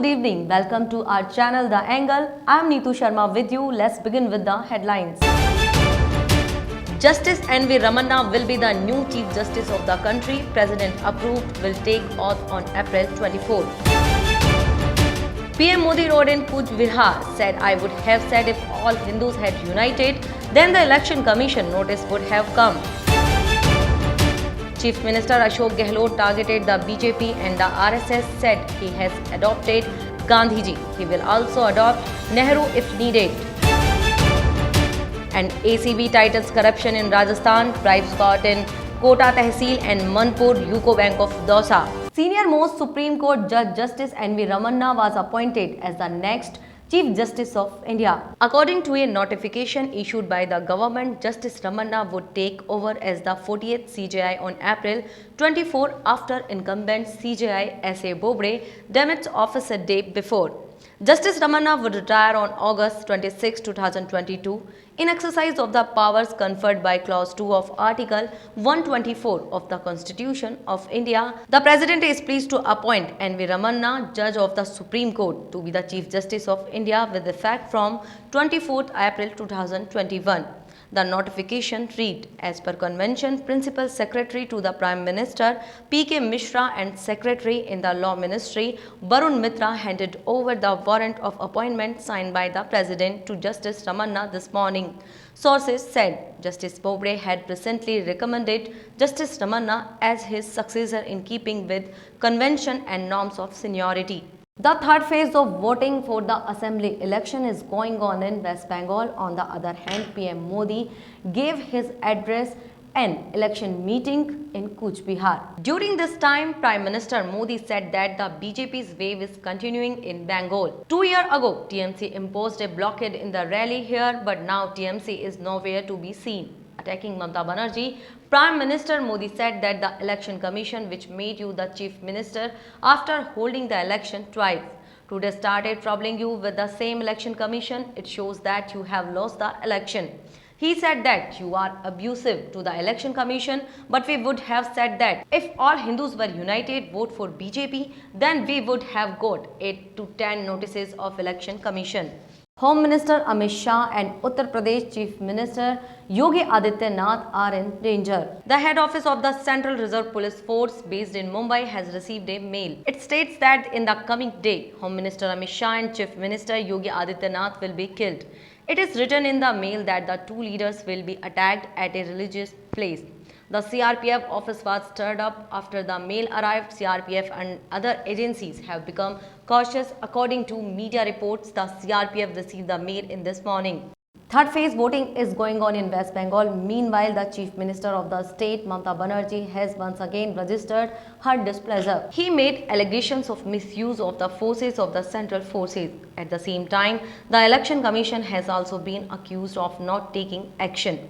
good evening. Welcome to our channel The Angle. I am Neetu Sharma with you. Let's begin with the headlines. Justice N.V. Ramanna will be the new Chief Justice of the country. President approved, will take oath on April 24. PM Modi rode in Cooch Behar, said, I would have said if all Hindus had united, then the Election Commission notice would have come. Chief Minister Ashok Gehlot targeted the BJP and the RSS, said he has adopted Gandhiji. He will also adopt Nehru if needed. And ACB titles corruption in Rajasthan, bribes caught in Kota Tehsil and Manpur UCO Bank of Dausa. Senior most Supreme Court Judge Justice N.V. Ramanna was appointed as the next Chief Justice of India. According to a notification issued by the government, Justice Ramanna would take over as the 40th CJI on April 24 after incumbent CJI S.A. Bobde demits office a day before. Justice Ramanna would retire on August 26, 2022 in exercise of the powers conferred by Clause 2 of Article 124 of the Constitution of India. The President is pleased to appoint N.V. Ramanna, Judge of the Supreme Court, to be the Chief Justice of India with effect from 24 April 2021. The notification read, as per convention, Principal Secretary to the Prime Minister P.K. Mishra and Secretary in the Law Ministry Barun Mitra handed over the warrant of appointment signed by the President to Justice Ramanna this morning. Sources said Justice Bobde had recently recommended Justice Ramanna as his successor in keeping with convention and norms of seniority. The third phase of voting for the assembly election is going on in West Bengal. On the other hand, PM Modi gave his address an election meeting in Cooch Behar. During this time, Prime Minister Modi said that the BJP's wave is continuing in Bengal. 2 years ago, TMC imposed a blockade in the rally here, but now TMC is nowhere to be seen. Attacking Mamata Banerjee, Prime Minister Modi said that the Election Commission, which made you the Chief Minister after holding the election twice, today started troubling you with the same Election Commission. It shows that you have lost the election. He said that you are abusive to the Election Commission, but we would have said that if all Hindus were united, vote for BJP, then we would have got 8 to 10 notices of Election Commission. Home Minister Amit Shah and Uttar Pradesh Chief Minister Yogi Adityanath are in danger. The head office of the Central Reserve Police Force based in Mumbai has received a mail. It states that in the coming day, Home Minister Amit Shah and Chief Minister Yogi Adityanath will be killed. It is written in the mail that the two leaders will be attacked at a religious place. The CRPF office was stirred up after the mail arrived. CRPF and other agencies have become cautious. According to media reports, the CRPF received the mail in this morning. Third phase voting is going on in West Bengal. Meanwhile, the Chief Minister of the state, Mamata Banerjee, has once again registered her displeasure. He made allegations of misuse of the forces of the central forces. At the same time, the Election Commission has also been accused of not taking action.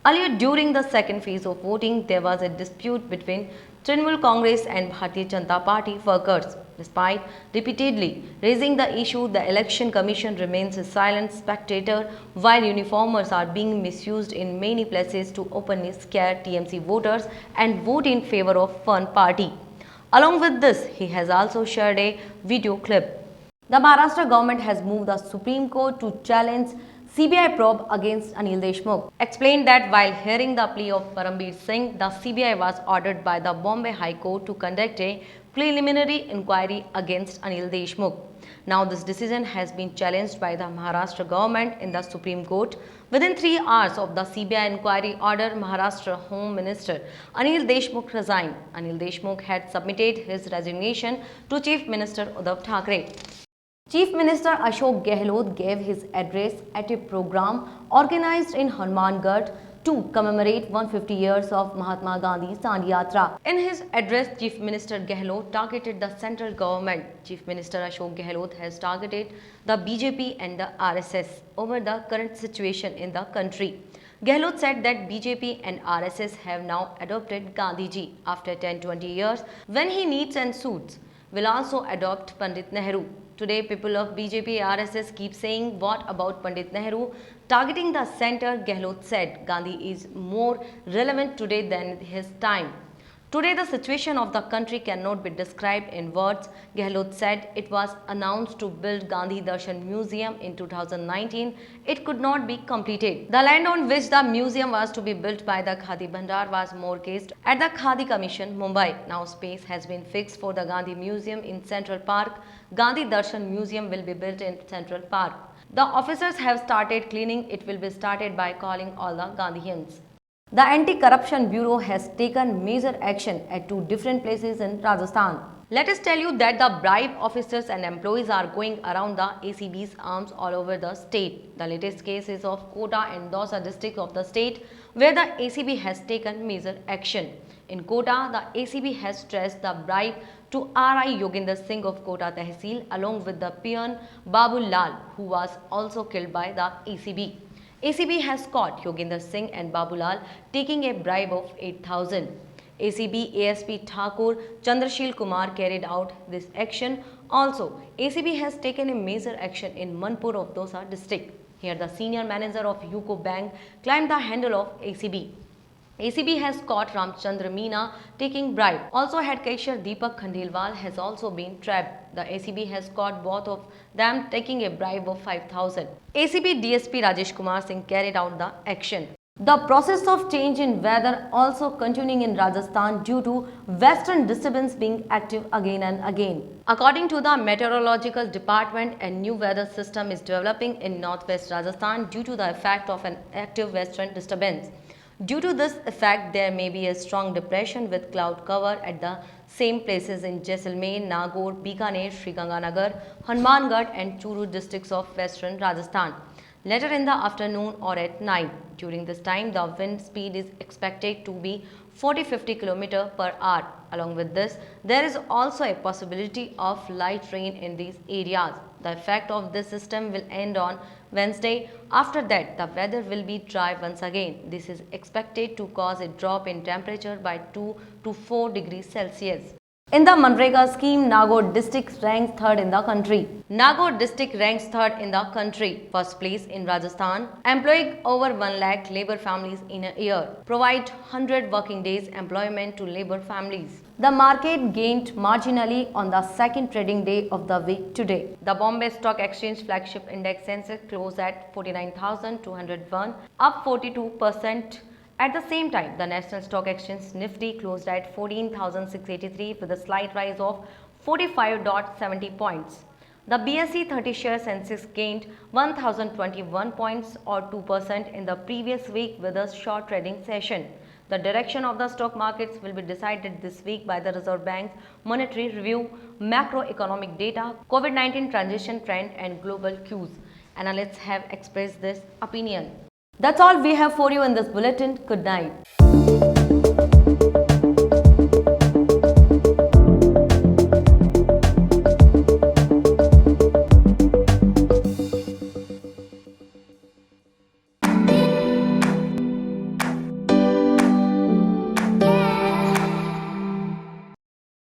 Earlier during the second phase of voting, there was a dispute between Trinamool Congress and Bharatiya Janata Party workers. Despite repeatedly raising the issue, the Election Commission remains a silent spectator while uniformers are being misused in many places to openly scare TMC voters and vote in favor of one party. Along with this, he has also shared a video clip. The Maharashtra government has moved the Supreme Court to challenge CBI probe against Anil Deshmukh. Explained that while hearing the plea of Parambir Singh, the CBI was ordered by the Bombay High Court to conduct a preliminary inquiry against Anil Deshmukh. Now this decision has been challenged by the Maharashtra government in the Supreme Court. Within 3 hours of the CBI inquiry order, Maharashtra Home Minister Anil Deshmukh resigned. Anil Deshmukh had submitted his resignation to Chief Minister Uddhav Thackeray. Chief Minister Ashok Gehlot gave his address at a program organized in Hanumangarh to commemorate 150 years of Mahatma Gandhi's Dandi Yatra. In his address, Chief Minister Gehlot targeted the central government. Chief Minister Ashok Gehlot has targeted the BJP and the RSS over the current situation in the country. Gehlot said that BJP and RSS have now adopted Gandhiji after 10-20 years. When he needs and suits, will also adopt Pandit Nehru. Today, people of BJP RSS keep saying, what about Pandit Nehru? Targeting the center, Gehlot said, Gandhi is more relevant today than his time. Today, the situation of the country cannot be described in words. Gehlot said it was announced to build Gandhi Darshan Museum in 2019. It could not be completed. The land on which the museum was to be built by the Khadi Bhandar was mortgaged at the Khadi Commission, Mumbai. Now space has been fixed for the Gandhi Museum in Central Park. Gandhi Darshan Museum will be built in Central Park. The officers have started cleaning. It will be started by calling all the Gandhians. The Anti-Corruption Bureau has taken major action at two different places in Rajasthan. Let us tell you that the bribe officers and employees are going around the ACB's arms all over the state. The latest case is of Kota and Dausa districts of the state where the ACB has taken major action. In Kota, the ACB has stressed the bribe to RI Yoginder Singh of Kota Tehsil along with the peon Babu Lal, who was also killed by the ACB. ACB has caught Yoginder Singh and Babulal taking a bribe of 8,000. ACB ASP Thakur Chandrashil Kumar carried out this action. Also, ACB has taken a major action in Manpur of Dausa district. Here, the senior manager of UCO Bank climbed the handle of ACB. ACB has caught Ramchandra Meena taking bribe. Also, head cashier Deepak Khandelwal has also been trapped. The ACB has caught both of them taking a bribe of 5,000. ACB DSP Rajesh Kumar Singh carried out the action. The process of change in weather also continuing in Rajasthan due to western disturbance being active again and again. According to the meteorological department, a new weather system is developing in northwest Rajasthan due to the effect of an active western disturbance. Due to this effect, there may be a strong depression with cloud cover at the same places in Jaisalmer, Nagaur, Bikaner, Sriganganagar, Hanumangarh and Churu districts of western Rajasthan. Later in the afternoon or at night. During this time, the wind speed is expected to be 40-50 km per hour. Along with this, there is also a possibility of light rain in these areas. The effect of this system will end on Wednesday. After that, the weather will be dry once again. This is expected to cause a drop in temperature by 2 to 4 degrees Celsius. In the Manrega scheme, Nagaur district ranks third in the country. Nagaur district ranks third in the country, first place in Rajasthan, employing over 1 lakh labor families in a year, provide 100 working days employment to labor families. The market gained marginally on the second trading day of the week today. The Bombay Stock Exchange flagship index Sensex closed at 49,201, up 42%. At the same time, the National Stock Exchange Nifty closed at 14,683 with a slight rise of 45.70 points. The BSE 30 share Sensex gained 1,021 points or 2% in the previous week with a short trading session. The direction of the stock markets will be decided this week by the Reserve Bank's monetary review, macroeconomic data, COVID-19 transition trend and global cues. Analysts have expressed this opinion. That's all we have for you in this bulletin. Good night.